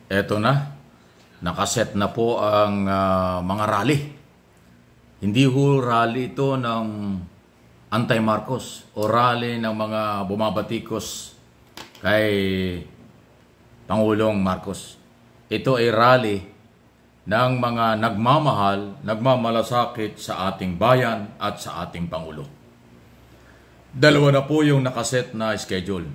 Eto na, nakaset na po ang mga rally. Hindi ho rally ito ng anti-Marcos o rally ng mga bumabatikos kay Pangulong Marcos. Ito ay rally ng mga nagmamahal, nagmamalasakit sa ating bayan at sa ating Pangulo. Dalawa na po yung nakaset na schedule.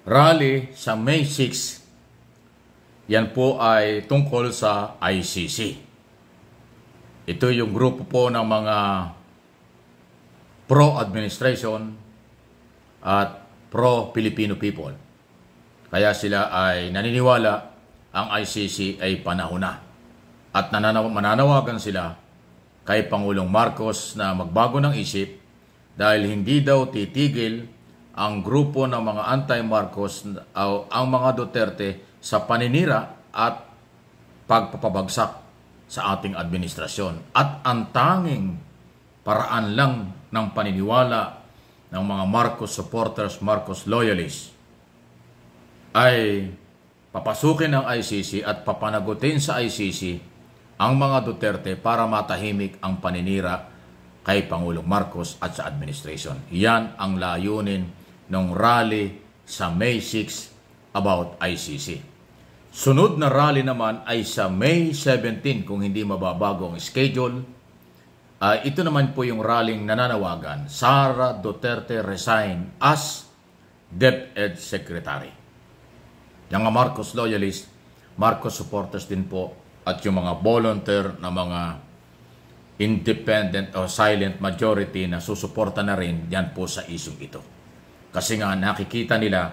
Rally sa May 6. Yan po ay tungkol sa ICC. Ito yung grupo po ng mga pro-administration at pro-Filipino people. Kaya sila ay naniniwala ang ICC ay panahon na. At mananawagan sila kay Pangulong Marcos na magbago ng isip dahil hindi daw titigil ang grupo ng mga anti-Marcos o ang mga Duterte sa paninira at pagpapabagsak sa ating administrasyon. At ang tanging paraan lang ng paniniwala ng mga Marcos supporters, Marcos loyalists, ay papasukin ng ICC at papanagutin sa ICC ang mga Duterte para matahimik ang paninira kay Pangulong Marcos at sa administration. Yan ang layunin ng rally sa May 6 about ICC. Sunod na rally naman ay sa May 17 kung hindi mababago ang schedule. Ito naman po yung rallying nananawagan, Sara Duterte resign as DepEd Secretary. Yung mga Marcos loyalists, Marcos supporters din po at yung mga volunteer na mga independent o silent majority na susuporta na rin yan po sa isyong ito. Kasi nga nakikita nila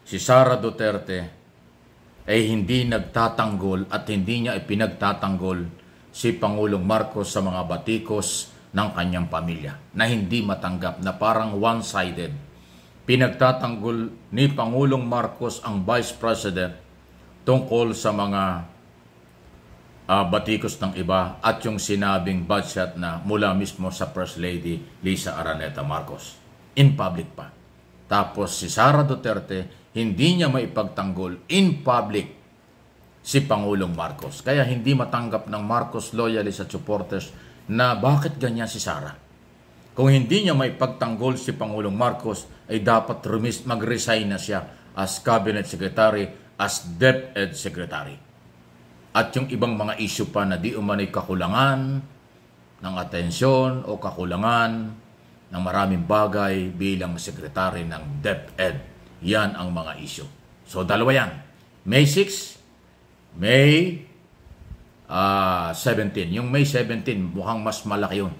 si Sara Duterte ay hindi nagtatanggol at hindi niya ipinagtatanggol si Pangulong Marcos sa mga batikos ng kanyang pamilya na hindi matanggap na parang one-sided. Pinagtatanggol ni Pangulong Marcos ang Vice President tungkol sa mga batikos ng iba at yung sinabing budget na mula mismo sa First Lady Lisa Araneta Marcos. In public pa. Tapos si Sara Duterte, hindi niya maipagtanggol in public si Pangulong Marcos. Kaya hindi matanggap ng Marcos loyalists at supporters na bakit ganyan si Sara. Kung hindi niya maipagtanggol si Pangulong Marcos, ay dapat mag-resign na siya as Cabinet Secretary, as DepEd Secretary. At yung ibang mga issue pa na di umano'y kakulangan ng atensyon o kakulangan ng maraming bagay bilang Secretary ng DepEd. Yan ang mga issue. So, dalawa yan. May 6, May 17. Yung May 17, mukhang mas malaki yun.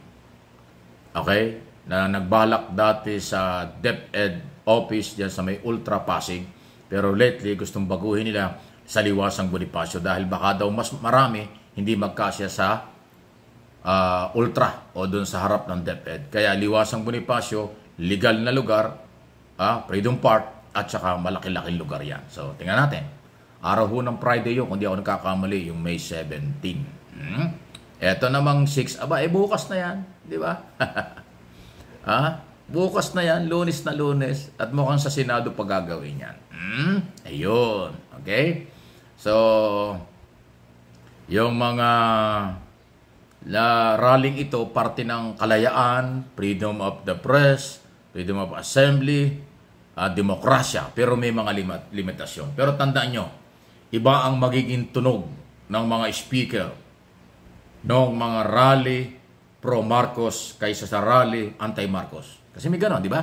Okay? Na nagbalak dati sa DepEd office dyan sa may Ultra Pasig. Pero lately, gustong baguhin nila sa Liwasang Bonifacio dahil baka daw mas marami hindi magkasya sa Ultra o doon sa harap ng DepEd. Kaya Liwasang Bonifacio, legal na lugar, Freedom Park, at saka malaki-laking lugar yan. So, tingnan natin. Araw ho ng Friday yun, kung di ako nagkakamali, yung May 17. Eto namang 6. Bukas na yan. Di ba? Bukas na yan, Lunes na Lunes. At mukhang sa Senado pa gagawin yan. Ayun. Okay? So, yung mga rallying ito, parte ng kalayaan, freedom of the press, freedom of assembly, demokrasya, pero may mga limitasyon. Pero tandaan nyo, iba ang magiging tunog ng mga speaker ng mga rally pro-Marcos kaysa sa rally anti-Marcos. Kasi may gano'n, di ba?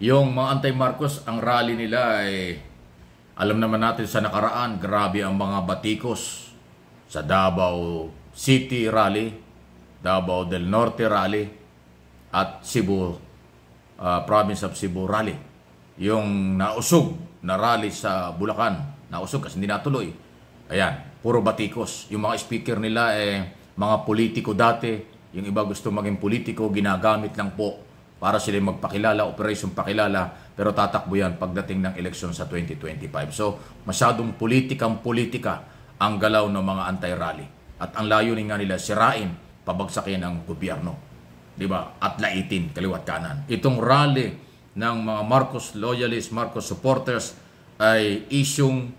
Yung mga anti-Marcos, ang rally nila ay, alam naman natin sa nakaraan, grabe ang mga batikos sa Davao City rally, Davao del Norte rally, at Cebu, province of Cebu rally. Yung nausog na rally sa Bulacan, nausog kasi hindi natuloy. Ayan, puro batikos. Yung mga speaker nila mga politiko dati, yung iba gusto maging politiko, ginagamit lang po para sila magpakilala, operation pakilala, pero tatakbo yan pagdating ng eleksyon sa 2025. So, masyadong politika ang galaw ng mga anti-rally. At ang layunin nga nila, sirain, pabagsakin ang gobyerno. Diba? At laitin, kaliwat kanan. Itong rally ng mga Marcos loyalists, Marcos supporters ay isyung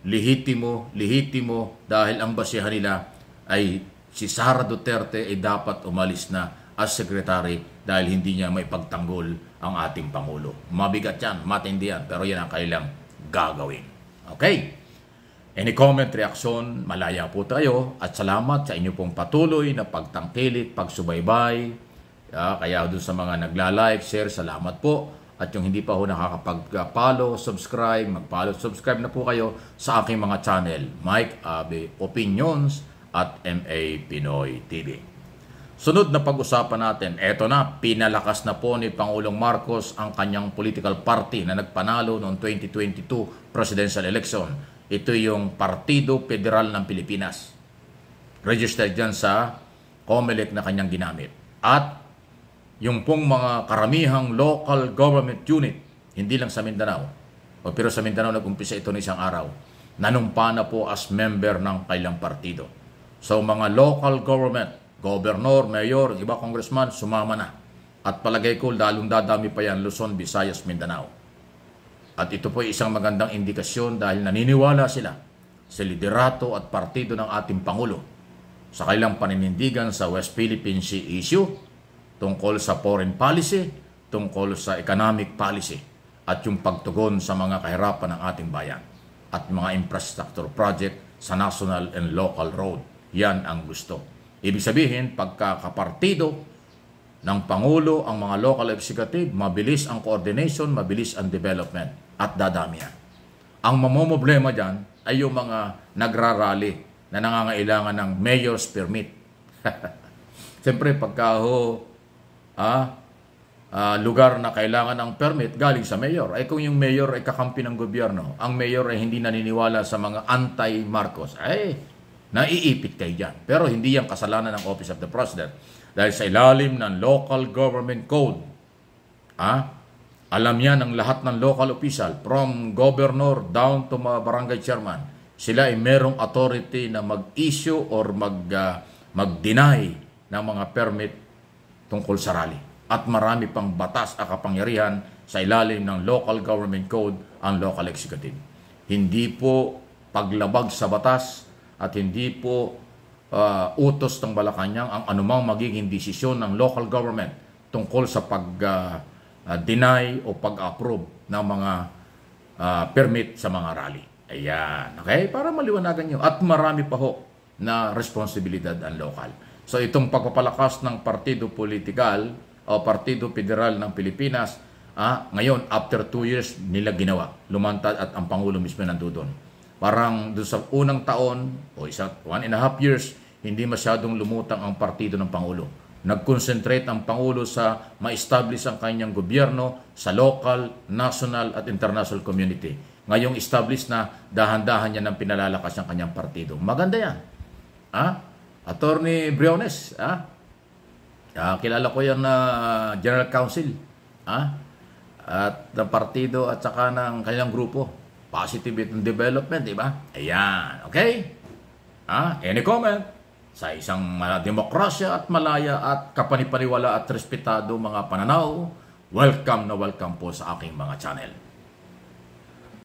lehitimo dahil ang basihan nila ay si Sara Duterte ay dapat umalis na as secretary dahil hindi niya maipagtanggol ang ating Pangulo. Mabigat yan, matindi yan, pero yan ang kailang gagawin. Okay? Any comment, reaksyon, malaya po tayo at salamat sa inyo pong patuloy na pagtangkilik, pagsubaybay. Kaya doon sa mga nagla-like, share, salamat po. At yung hindi pa ho nakakapag-follow, subscribe, mag-follow, subscribe na po kayo sa aking mga channel, Mike Abe Opinions at MA Pinoy TV. Sunod na pag-usapan natin, eto na, pinalakas na po ni Pangulong Marcos ang kanyang political party na nagpanalo noong 2022 presidential election. Ito yung Partido Federal ng Pilipinas. Registered dyan sa COMELEC na kanyang ginamit. At yung pong mga karamihang local government unit, hindi lang sa Mindanao, pero sa Mindanao nag-umpisa ito ng isang araw, nanumpa na po as member ng kailang partido. So mga local government, gobernador, mayor, iba congressman, sumama na. At palagay ko, lalong dadami pa yan, Luzon, Visayas, Mindanao. At ito po ay isang magandang indikasyon dahil naniniwala sila sa liderato at partido ng ating Pangulo sa kailang paninindigan sa West Philippine Sea issue, tungkol sa foreign policy, tungkol sa economic policy, at yung pagtugon sa mga kahirapan ng ating bayan at mga infrastructure project sa national and local road. Yan ang gusto. Ibig sabihin, pagkakapartido ng Pangulo ang mga local executive, mabilis ang coordination, mabilis ang development, at dadami yan. Ang mamomblema dyan ay yung mga nagrarally na nangangailangan ng mayor's permit. Siyempre, pagka lugar na kailangan ng permit galing sa mayor, ay kung yung mayor ay kakampi ng gobyerno, ang mayor ay hindi naniniwala sa mga anti-Marcos, ay naiipit kayo dyan. Pero hindi yan kasalanan ng Office of the President. Dahil sa ilalim ng Local Government Code, alam yan ng lahat ng local official, from governor down to mga barangay chairman, sila ay merong authority na mag-issue or mag-deny ng mga permit tungkol sa rally. At marami pang batas at kapangyarihan sa ilalim ng Local Government Code ang local executive. Hindi po paglabag sa batas at hindi po utos ng Malacanang ang anumang magiging desisyon ng local government tungkol sa pag-deny o pag-approve ng mga permit sa mga rally. Ayan. Okay? Para maliwanagan nyo. At marami pa ho na responsibilidad ang local. So itong pagpapalakas ng partido politikal o Partido Federal ng Pilipinas, ngayon, after 2 years, nila ginawa. Lumantad at ang Pangulo mismo nandoon. Parang doon sa unang taon o 1.5 years, hindi masyadong lumutang ang partido ng Pangulo. Nag-concentrate ang Pangulo sa ma-establish ang kanyang gobyerno sa local, national at international community. Ngayong established na, dahan-dahan niya ng pinalalakas ang kanyang partido. Maganda yan. Attorney Briones, kilala ko yan na General Counsel at ng partido at saka ng kanyang grupo. Positive development, di ba? Ayan, okay? Any comment? Sa isang demokrasya at malaya at kapanipaniwala at respetado mga pananaw, welcome na welcome po sa aking mga channel.